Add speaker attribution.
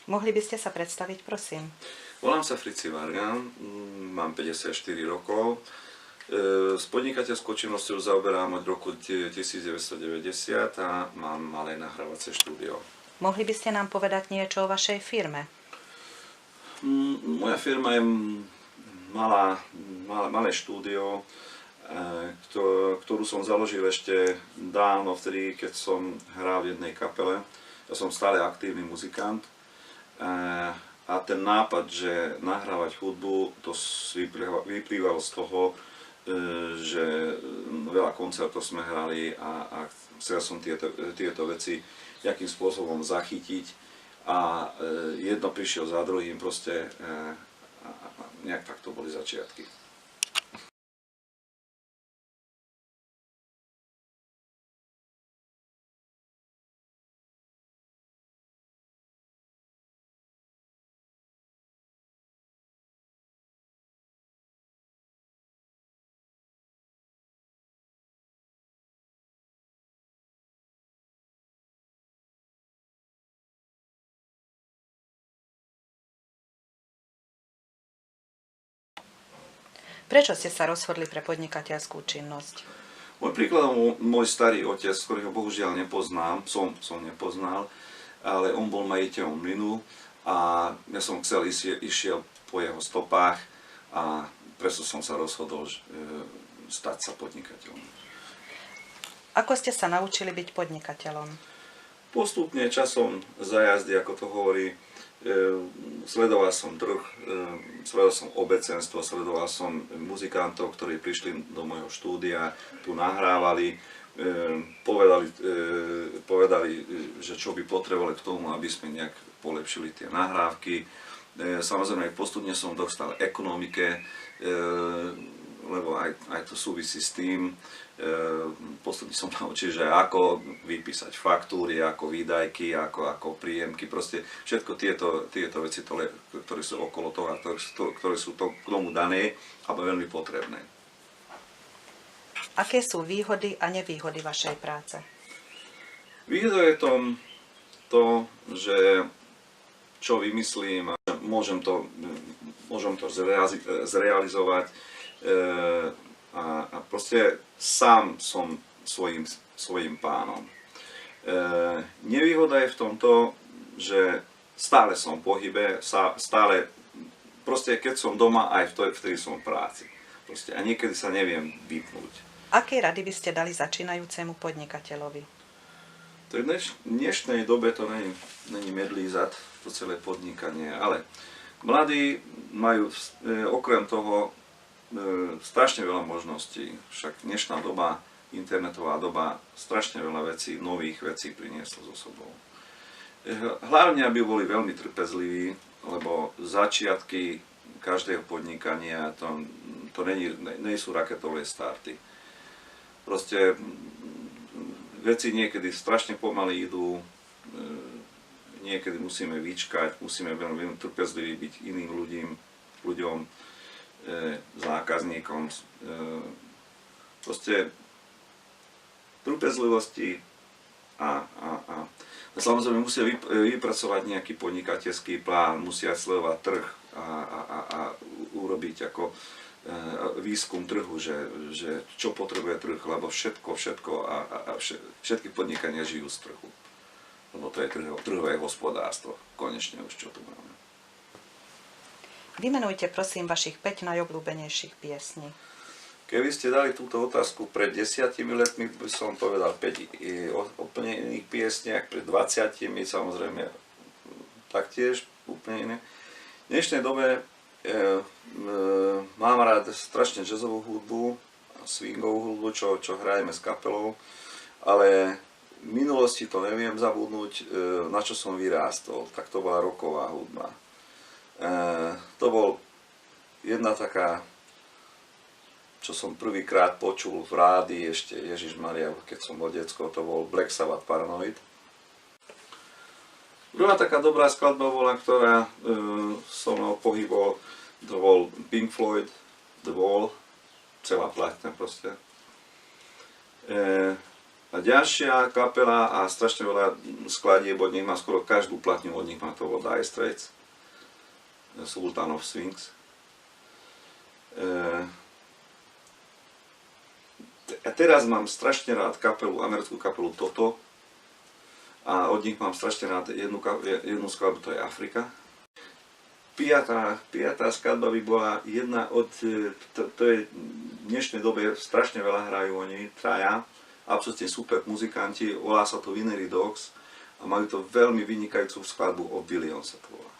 Speaker 1: Mohli by ste sa predstaviť, prosím?
Speaker 2: Volám sa Frici Vargan, mám 54 rokov. S podnikateľskou činnosťou zaoberám od roku 1990 a mám malé nahrávacie štúdio.
Speaker 1: Mohli by ste nám povedať niečo o vašej firme?
Speaker 2: Moja firma je malé štúdio, ktorú som založil ešte dávno vtedy, keď som hral v jednej kapele. Ja som stále aktívny muzikant a ten nápad, že nahrávať hudbu, to vyplývalo z toho, že veľa koncertov sme hrali a chcel som tieto veci nejakým spôsobom zachytiť a jedno prišiel za druhým, proste nejak tak to boli začiatky.
Speaker 1: Prečo ste sa rozhodli pre podnikateľskú činnosť?
Speaker 2: Môj príklad, môj starý otec, ktorého bohužiaľ nepoznám, som nepoznal, ale on bol majiteľom mlynu a ja som išiel po jeho stopách a preto som sa rozhodol stať sa podnikateľom.
Speaker 1: Ako ste sa naučili byť podnikateľom?
Speaker 2: Postupne časom za jazdy, ako to hovorí, sledoval som trh, sledoval som obecenstvo, sledoval som muzikantov, ktorí prišli do môjho štúdia, tu nahrávali, povedali, že čo by potrebovali k tomu, aby sme nejak polepšili tie nahrávky. Samozrejme, postupne som dostal ekonomike, lebo aj to súvisí s tým. Postupne som naučil, že ako vypísať faktúry, ako výdajky, ako príjemky, proste všetko tieto veci, ktoré sú okolo toho a ktoré sú k tomu dané a veľmi potrebné.
Speaker 1: Aké sú výhody a nevýhody vašej práce?
Speaker 2: Výhoda je to, že čo vymyslím, môžem to zrealizovať a proste sám som svojím pánom. Nevýhoda je v tomto, že stále som v pohybe, stále, proste keď som doma, aj vtedy som v práci. Proste, a niekedy sa neviem vypnúť.
Speaker 1: Aké rady by ste dali začínajúcemu podnikateľovi?
Speaker 2: V dnešnej dobe to není medlý zad, to celé podnikanie, ale mladí majú okrem toho strašne veľa možností, však dnešná doba, internetová doba, strašne veľa vecí, nových vecí priniesla so sebou. Hlavne, aby boli veľmi trpezliví, lebo začiatky každého podnikania to nie sú raketové starty. Proste veci niekedy strašne pomaly idú, niekedy musíme vyčkať, musíme veľmi trpezliví byť iným ľuďom, zákazníkom. Proste trpezlivosti a samozrejme musia vypracovať nejaký podnikateľský plán, musia sledovať trh a urobiť ako výskum trhu, že čo potrebuje trh, lebo všetko a všetky podnikania žijú z trhu. Lebo to je trhové hospodárstvo, konečne už čo tu máme.
Speaker 1: Vymenujte prosím vašich 5 najobľúbenejších piesní.
Speaker 2: Keby ste dali túto otázku pred 10 letmi, by som povedal 5 úplne iných piesniach, pred 20 samozrejme taktiež úplne iné. V dnešnej dobe mám rád strašne jazzovú hudbu, swingovú hudbu, čo hrajeme s kapelou, ale v minulosti to neviem zabudnúť, na čo som vyrástol, tak to bola rocková hudba. To bol jedna taká, čo som prvýkrát počul v rádii ešte, Ježišmaria, keď som bol decko, to bol Black Sabbath Paranoid. Druhá taká dobrá skladba bola, ktorá so mnou pohybol, to bol Pink Floyd, The Wall, celá platňa proste. A A ďalšia kapela a strašne veľa skladieb od nich má, skoro každú platňu od nich má, to bol Dire Straits, Sultan of Swings. A teraz mám strašne rád kapelu, americkú kapelu Toto a od nich mám strašne rád jednu skladbu, to je Afrika. Piatá skladba by bola jedna od, to je v dnešnej dobe strašne veľa hrajú oni, traja, absolútne super muzikanti, volá sa to Winery Dogs a majú to veľmi vynikajúcu skladbu o Billion sa to volá.